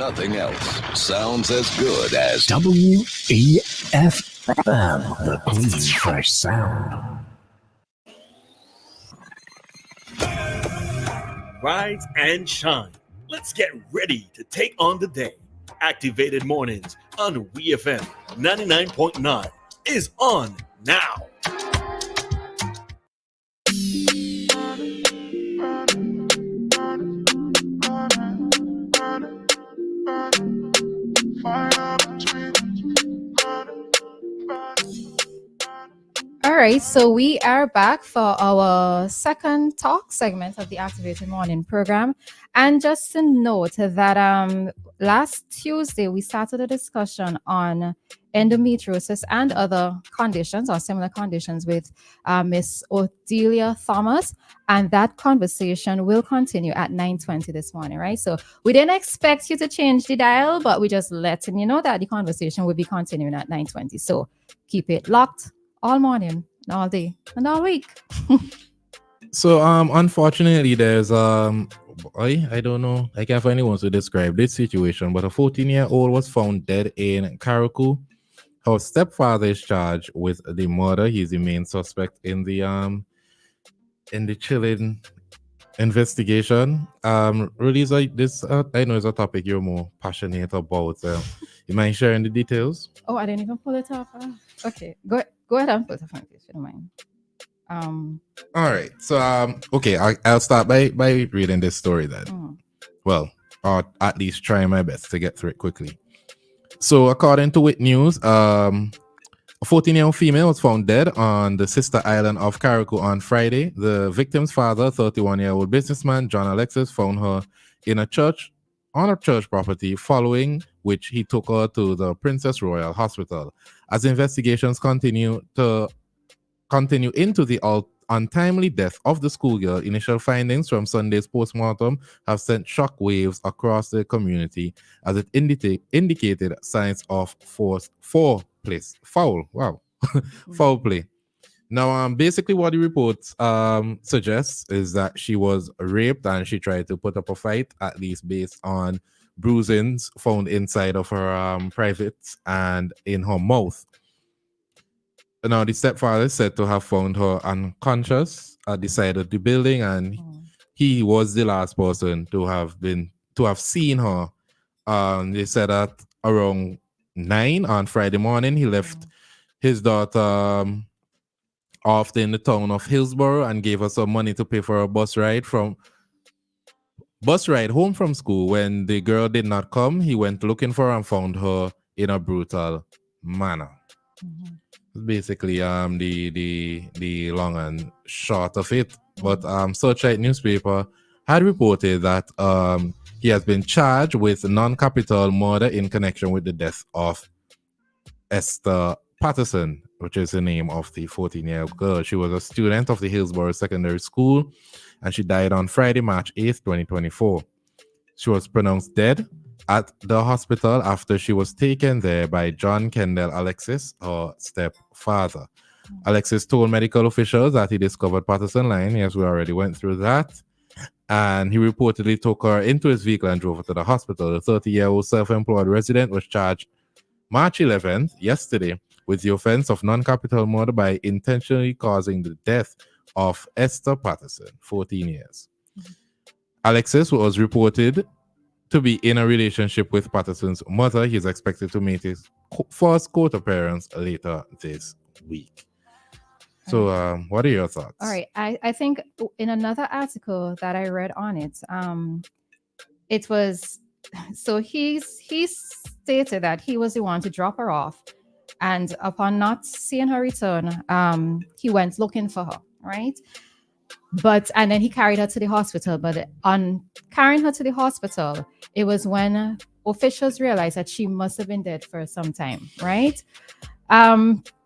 nothing else sounds as good as WEFM, the clean, fresh sound. Rise and shine. Let's get ready to take on the day. Activated Mornings on WEFM 99.9 is on now. All right, so we are back for our second talk segment of the Activated Morning program. And just to note that last Tuesday, we started a discussion on endometriosis and other conditions or similar conditions with Miss Odelia Thomas. And that conversation will continue at 9:20 this morning, right? So we didn't expect you to change the dial, but we're just letting you know that the conversation will be continuing at 9:20. So keep it locked all morning, all day, and all week. So unfortunately there's I don't know, I can't find anyone to describe this situation, but a 14-year-old was found dead in Karaku. Her stepfather is charged with the murder. He's the main suspect in the chilling investigation. Roleza, this I know is a topic you're more passionate about. You mind sharing the details? Oh, I didn't even pull it up. Okay, go ahead and pull it up, if you don't mind. All right. So okay, I'll start by reading this story then. Well, or at least trying my best to get through it quickly. So according to WIT News, a 14-year-old female was found dead on the sister island of Karaku on Friday. The victim's father, 31-year-old businessman John Alexis, found her on a church property, following which he took her to the Princess Royal Hospital. As investigations continue into the untimely death of the schoolgirl, initial findings from Sunday's postmortem have sent shockwaves across the community as it indicated signs of foul play. Now, basically what the report suggests is that she was raped and she tried to put up a fight, at least based on bruisings found inside of her privates and in her mouth. Now, the stepfather is said to have found her unconscious at the side of the building, and he was the last person to have seen her. They said that around 9 on Friday morning, he left his daughter off in the town of Hillsborough and gave her some money to pay for a bus ride home from school. When the girl did not come, he went looking for her and found her in a brutal manner. Basically the long and short of it. But Searchlight newspaper had reported that he has been charged with non-capital murder in connection with the death of Esther Patterson, which is the name of the 14-year-old girl. She was a student of the Hillsborough Secondary School, and she died on Friday, March 8th, 2024. She was pronounced dead at the hospital after she was taken there by John Kendall Alexis, her stepfather. Alexis told medical officials that he discovered Patterson lying. Yes, we already went through that. And he reportedly took her into his vehicle and drove her to the hospital. The 30-year-old self-employed resident was charged March 11th, yesterday, with the offense of non-capital murder by intentionally causing the death of Esther Patterson, 14 years. Alexis was reported to be in a relationship with Patterson's mother. He is expected to make his first court appearance later this week. So what are your thoughts? All right. I think in another article that I read on it, it was, so he stated that he was the one to drop her off, and upon not seeing her return, he went looking for her, right? And then he carried her to the hospital. But on carrying her to the hospital, it was when officials realized that she must have been dead for some time, right?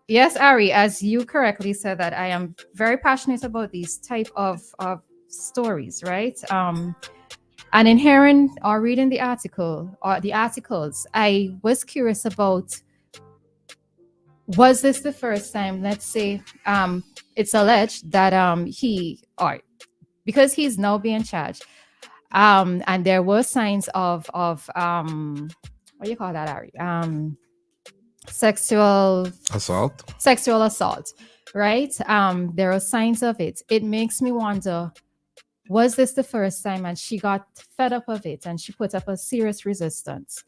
Yes, Ari, as you correctly said, that I am very passionate about these type of stories, right? And in hearing or reading the article or the articles, I was curious about, was this the first time, let's say, it's alleged that because he's now being charged, And there were signs of what do you call that, Ari? Sexual assault, right? There are signs of it. It makes me wonder, was this the first time and she got fed up of it and she put up a serious resistance?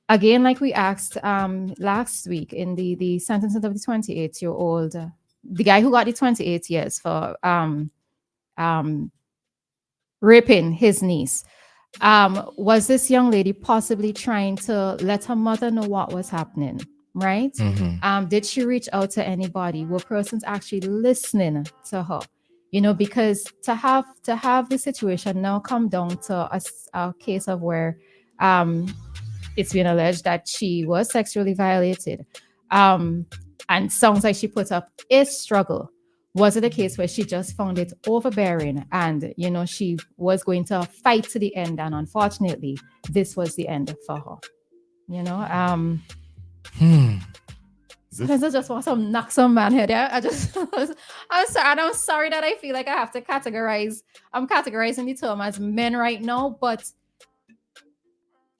Again, like we asked last week in the sentencing of the 28-year-old, the guy who got the 28 years for raping his niece. Was this young lady possibly trying to let her mother know what was happening, right? Did she reach out to anybody? Were persons actually listening to her? You know, because to have the situation now come down to a case of where it's been alleged that she was sexually violated, and sounds like she put up a struggle. Was it a case where she just found it overbearing and, you know, she was going to fight to the end, and unfortunately, this was the end for her? You know, sometimes I just want to knock some man head out. I'm sorry that I feel like I have to categorize. I'm categorizing the term as men right now, but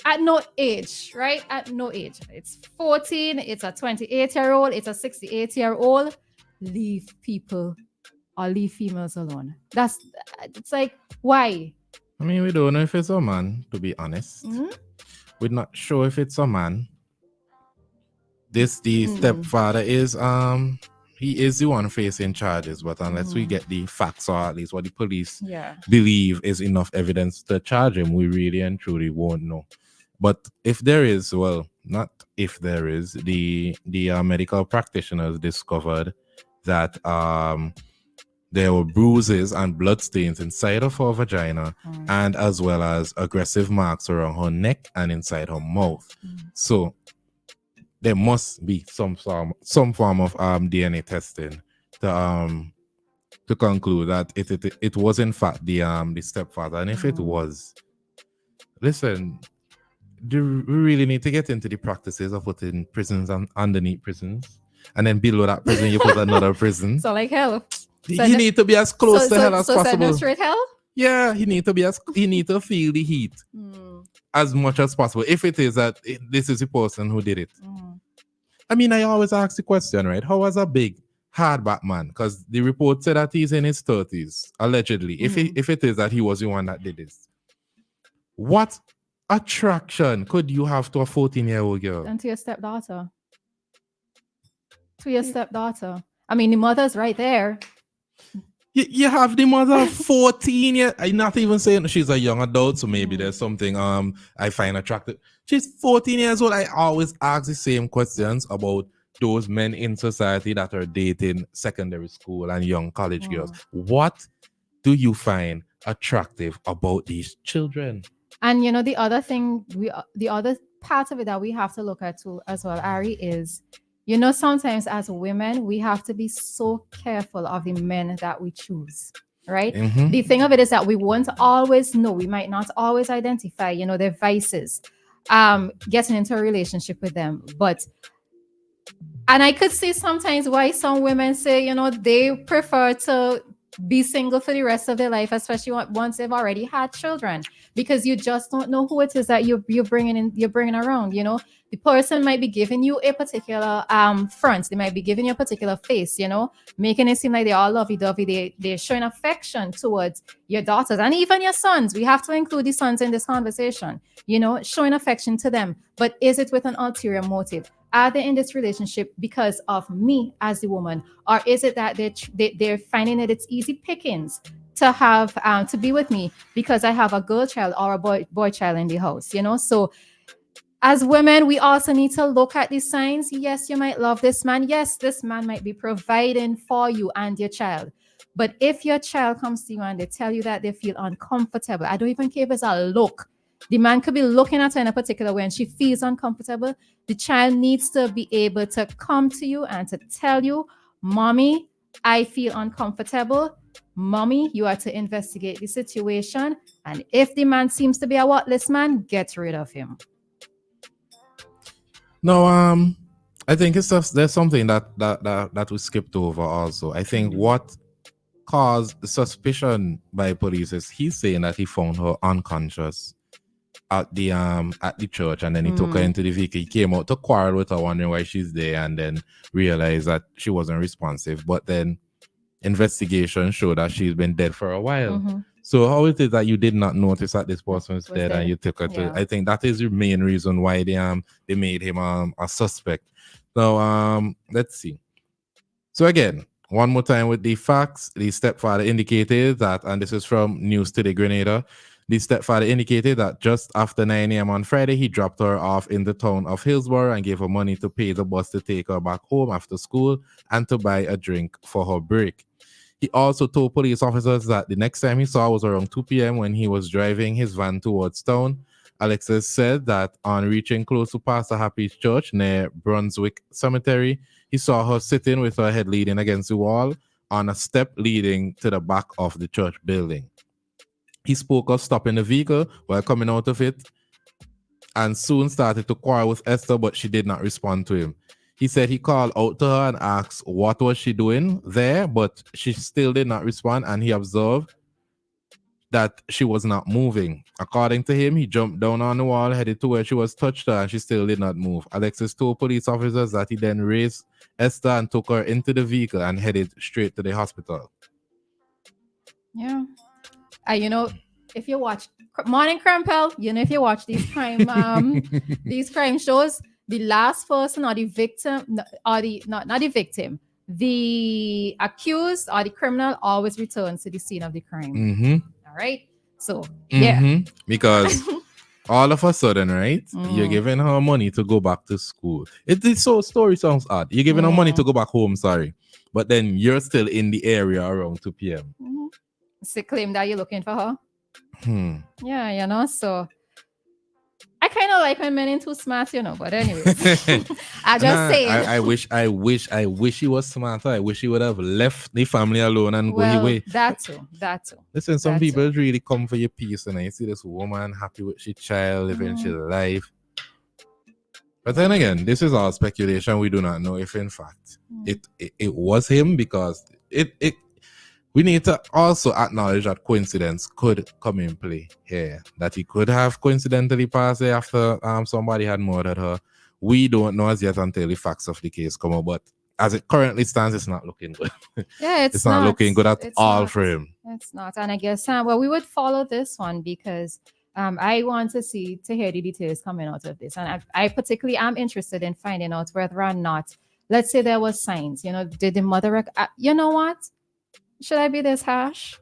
at no age, right? At no age. It's 14, it's a 28-year-old, it's a 68-year-old. Leave people or leave females alone. It's like, why? I mean, we don't know if it's a man, to be honest. We're not sure if it's a man. The stepfather is he is the one facing charges, but unless we get the facts, or at least what the police believe is enough evidence to charge him, we really and truly won't know. But if there is, well, not if there is, the medical practitioners discovered that there were bruises and bloodstains inside of her vagina, and as well as aggressive marks around her neck and inside her mouth. So there must be some form of DNA testing to conclude that it was in fact the stepfather. And if it was, listen, we really need to get into the practices of putting prisons underneath prisons, and then below that prison you put another prison. So like hell. You need to be as close to hell as possible. Straight hell? Yeah, he need to feel the heat as much as possible. If it is that this is the person who did it. I mean, I always ask the question, right? How was a big hardback man? Because the report said that he's in his 30s, allegedly. If it is that he was the one that did this, what attraction could you have to a 14-year-old girl? And to your stepdaughter. I mean, the mother's right there. You have the mother of 14 years. I'm not even saying she's a young adult, so maybe there's something I find attractive. She's 14 years old. I always ask the same questions about those men in society that are dating secondary school and young college girls. What do you find attractive about these children? And you know, the other thing, the other part of it that we have to look at too as well, Ari, is, you know, sometimes as women, we have to be so careful of the men that we choose, right? The thing of it is that we won't always know. We might not always identify, you know, their vices, getting into a relationship with them. And I could see sometimes why some women say, you know, they prefer to be single for the rest of their life, especially once they've already had children, because you just don't know who it is that you're bringing around. You know, the person might be giving you a particular front, they might be giving you a particular face, you know, making it seem like they all lovey-dovey, they're showing affection towards your daughters and even your sons. We have to include the sons in this conversation, you know, showing affection to them. But is it with an ulterior motive? Are they in this relationship because of me as the woman, or is it that they're finding that it's easy pickings to have to be with me because I have a girl child or a boy child in the house, you know? So as women, we also need to look at these signs. Yes, you might love this man. Yes, this man might be providing for you and your child. But if your child comes to you and they tell you that they feel uncomfortable, I don't even care if it's a look. The man could be looking at her in a particular way and she feels uncomfortable. The child needs to be able to come to you and to tell you, Mommy, I feel uncomfortable. Mommy, you are to investigate the situation. And if the man seems to be a worthless man, get rid of him. No, I think it's just, there's something that we skipped over also. I think what caused suspicion by police is he's saying that he found her unconscious at the church, and then he took her into the vehicle. He came out to quarrel with her, wondering why she's there, and then realized that she wasn't responsive. But then investigation showed that she's been dead for a while. So how it is that you did not notice that this person was dead and you took her to? I think that is the main reason why they made him a suspect. So let's see. So again, one more time with the facts. The stepfather indicated that, and this is from News Today Grenada, the stepfather indicated that just after 9 a.m. on Friday, he dropped her off in the town of Hillsborough and gave her money to pay the bus to take her back home after school and to buy a drink for her break. He also told police officers that the next time he saw her was around 2 p.m. when he was driving his van towards town. Alexis said that on reaching close to Pastor Happy's church near Brunswick Cemetery, he saw her sitting with her head leaning against the wall on a step leading to the back of the church building. He spoke of stopping the vehicle while coming out of it and soon started to quarrel with Esther, but she did not respond to him. He said he called out to her and asked what was she doing there, but she still did not respond, and he observed that she was not moving. According to him, he jumped down on the wall, headed to where she was, touched her, and she still did not move. Alexis told police officers that he then raised Esther and took her into the vehicle and headed straight to the hospital. Yeah. You know, if you watch Morning Crampel, you know, if you watch these crime shows, the last person or the victim, or the not the victim, the accused or the criminal always returns to the scene of the crime. All right. So yeah, because all of a sudden, right, you're giving her money to go back to school. It's so story sounds odd. You're giving her money to go back home, sorry, but then you're still in the area around 2 p.m. It's a claim that you're looking for her. Yeah, you know, so I kind of like when men ain't too smart, you know, but anyways. I just say I wish he was smarter. I wish he would have left the family alone and go away. That too. Listen, some people really come for your peace, and I see this woman happy with her child, living her life. But then again, this is all speculation. We do not know if in fact it was him, because we need to also acknowledge that coincidence could come in play here. That he could have coincidentally passed away after somebody had murdered her. We don't know as yet until the facts of the case come up. But as it currently stands, it's not looking good. Yeah, it's not looking good at all for him. It's not. And I guess, well, we would follow this one because I want to hear the details coming out of this. And I particularly am interested in finding out whether or not, let's say there was signs, you know, did the mother, you know what? Should I be this harsh?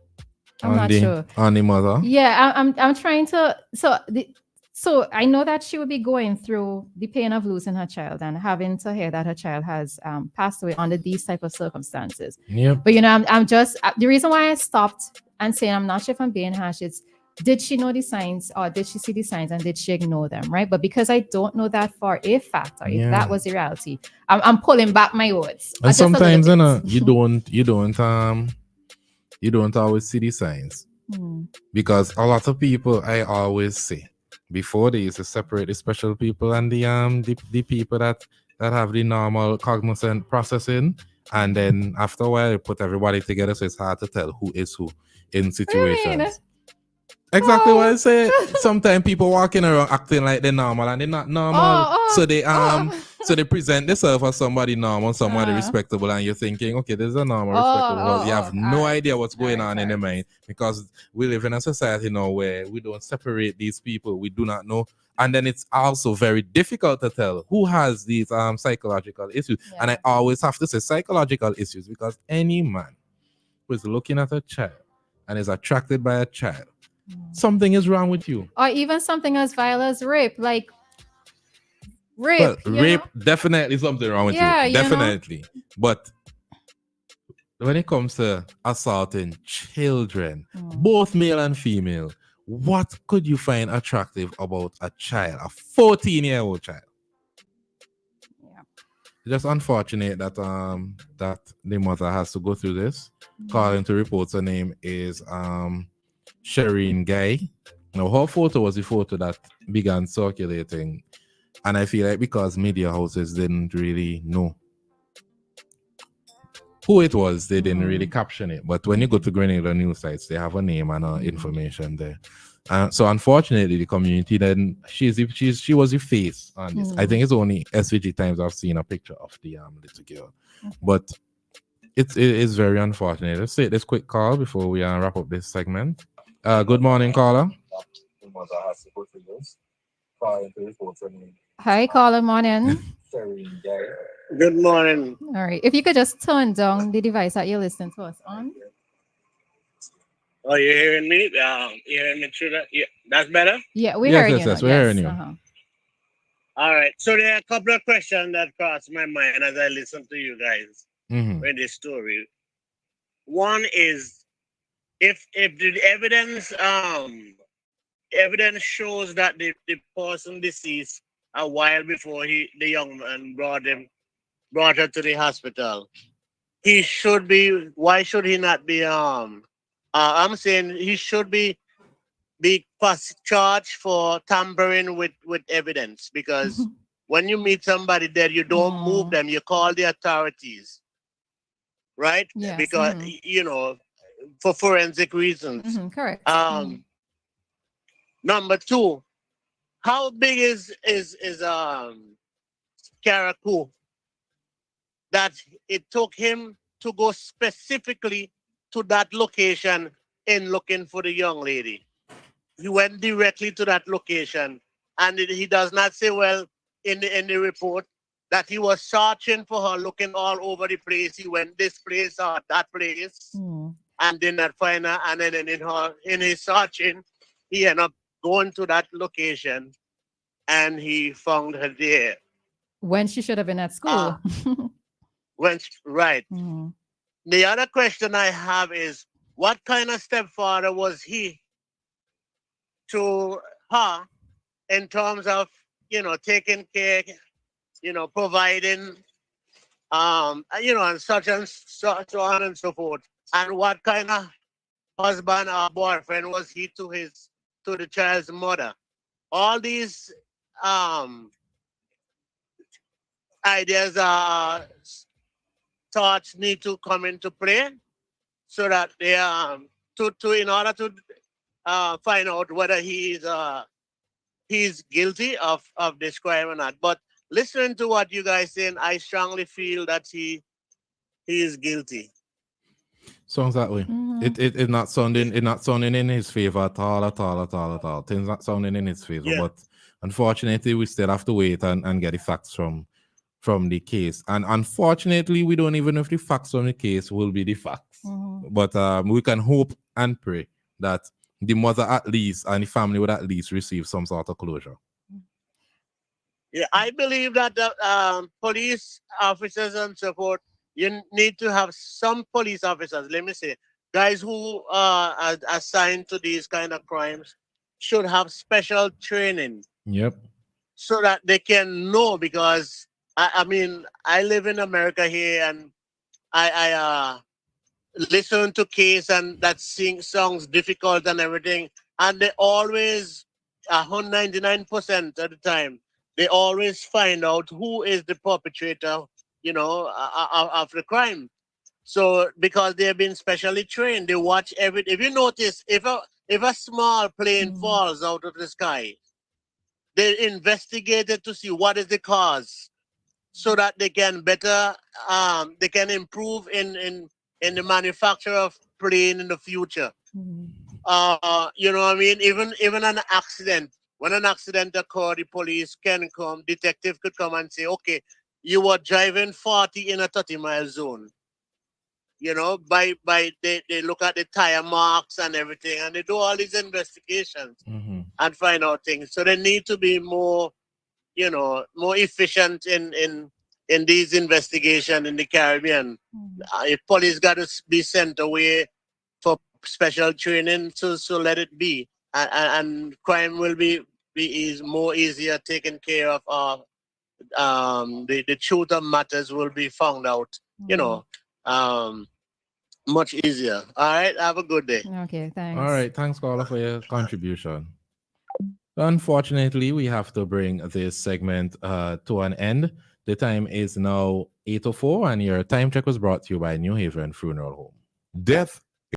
I'm not sure. On the mother? Yeah, I'm trying to. So I know that she would be going through the pain of losing her child and having to hear that her child has passed away under these type of circumstances. Yeah. But you know, I'm just the reason why I stopped and saying I'm not sure if I'm being harsh. It's, did she know the signs, or did she see the signs and did she ignore them? Right. But because I don't know that for a fact, or if that was the reality, I'm pulling back my words. And sometimes you don't always see the signs. Because a lot of people, I always say, before they used to separate the special people and the people that have the normal cognizant processing, and then after a while they put everybody together, so it's hard to tell who is who in situations. Exactly what I say. Sometimes people walking around acting like they're normal and they're not normal. So they present themselves as somebody normal, somebody respectable, and you're thinking, okay, this is a normal, respectable. You have no idea what's going on in their mind, because we live in a society now where we don't separate these people. We do not know. And then it's also very difficult to tell who has these psychological issues. Yeah. And I always have to say psychological issues, because any man who is looking at a child and is attracted by a child, something is wrong with you. Or even something as vile as rape, like rape. Well, rape, definitely something wrong with you. Definitely. But when it comes to assaulting children, both male and female, what could you find attractive about a child, a 14-year-old child? Yeah. It's just unfortunate that that the mother has to go through this. Calling to reports, her name is Shireen Guy. Now, her photo was the photo that began circulating, and I feel like because media houses didn't really know who it was. They didn't really caption it, but when you go to Grenada news sites, they have a name and information there. So unfortunately, the community then she was the face on this. I think it's only SVG times I've seen a picture of the little girl, but it is very unfortunate. Let's take this quick call before we wrap up this segment. Good morning, caller. Hi, caller. Morning. Good morning. All right. If you could just turn down the device that you're listening to us on. Oh, you hearing me? You hearing me through that? Yeah, that's better? Yeah, we're hearing you. Yes, we're hearing you. All right. So there are a couple of questions that crossed my mind as I listen to you guys with this story. One is if the evidence shows that the person deceased a while before the young man brought her to the hospital, he should be. Why should he not be? I'm saying he should be charged for tampering with evidence, because when you meet somebody dead, you don't move them. You call the authorities, right? Yes. Because for forensic reasons. Correct. Number two, how big is Karakou that it took him to go specifically to that location in looking for the young lady? He went directly to that location, and he does not say, well, in the report, that he was searching for her, looking all over the place. He went this place or that place, and did not find her. And then in his searching, he ended up going to that location, and he found her there when she should have been at school. Right. The other question I have is, what kind of stepfather was he to her in terms of, taking care, providing, and such and so on and so forth. And what kind of husband or boyfriend was he to the child's mother? All these ideas, thoughts need to come into play, so that they in order to find out whether he's guilty of this crime or not. But listening to what you guys saying, I strongly feel that he is guilty. Sounds that way. It not sounding in his favor at all. Things not sounding in his favor. Yeah. But unfortunately, we still have to wait and get the facts from the case. And unfortunately, we don't even know if the facts from the case will be the facts. But we can hope and pray that the mother at least and the family would at least receive some sort of closure. Yeah, I believe that the police officers and so forth, you need to have some police officers, let me say, guys who are assigned to these kind of crimes should have special training. Yep. So that they can know, because I mean, I live in America here, and I listen to case and that sing songs difficult and everything, and they always 99% of the time they always find out who is the perpetrator, of the crime. So because they've been specially trained, they watch everything. If you notice, if a small plane falls out of the sky, they investigated to see what is the cause, so that they can better they can improve in the manufacture of plane in the future. You know what I mean? Even an accident, when an accident occurs, the police can come, detective could come and say, okay, you were driving 40 in a 30-mile zone. By they look at the tire marks and everything, and they do all these investigations and find out things. So they need to be more efficient in these investigations in the Caribbean. If police got to be sent away for special training, so let it be, and crime will be more easier taken care of. The truth of matters will be found out. Much easier. All right. Have a good day. Okay, thanks. All right. Thanks, caller, for your contribution. Unfortunately, we have to bring this segment to an end. The time is now 8:04, and your time check was brought to you by New Haven Funeral Home. Death